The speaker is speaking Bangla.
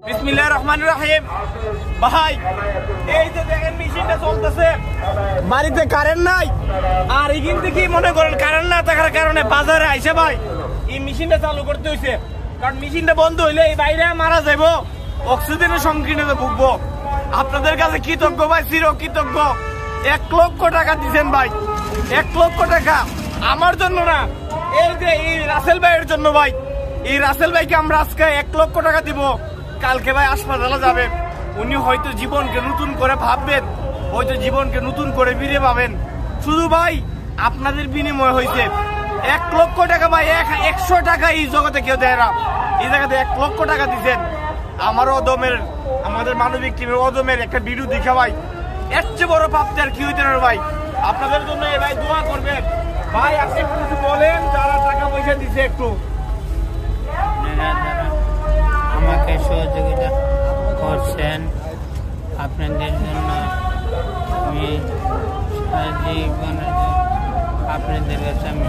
বিসমিল্লাহির রহমানির রহিম। ভাই এই যে দেখেন মেশিনটা চলতেছে, বাড়িতে কারেন্ট নাই, আর এখান থেকে মনে করেন কারেন্ট না থাকার কারণে বাজারে আইসে ভাই এই মেশিনটা চালু করতে হয়েছে। কারণ মেশিনটা বন্ধ হইলে এই বাইরে মারা যাবো, অক্সিজেনের সংকীর্ণতা ভুগবো। আপনাদের কাছে কৃতজ্ঞ ভাই, চির কৃতজ্ঞ। 1 লক্ষ টাকা দিচ্ছেন ভাই, 1 লক্ষ টাকা আমার জন্য না, এই যে এই রাসেল ভাইয়ের জন্য ভাই। এই রাসেল ভাইকে আমরা আজকে 1 লক্ষ টাকা দিব। কালকে ভাই হাসপাতালে যাবে, উনি হয়তো জীবনকে নতুন করে ভাববেন, হয়তো জীবনকে নতুন করে ফিরে পাবেন। শুধু ভাই আপনাদের বিনিময় হয়েছে 1 লক্ষ টাকা ভাই, 100 টাকা এই জগতে কেউ দেয় না। এই জায়গাতে 1 লক্ষ টাকা দিচ্ছেন। আমার অদমের, আমাদের মানবিক টিমের অদমের একটা ভিডিও দেখা ভাই, এর চেয়ে বড় প্রাপ্তি আর কি হইতে না ভাই। আপনাদের জন্য এই ভাই দোয়া করবেন ভাই। আপনি একটু কিছু বলেন, যারা টাকা পয়সা দিচ্ছে একটু। আমাকে সহযোগিতা করছেন, আপনাদের জন্য আমি জীবনের আপনাদের কাছে আমি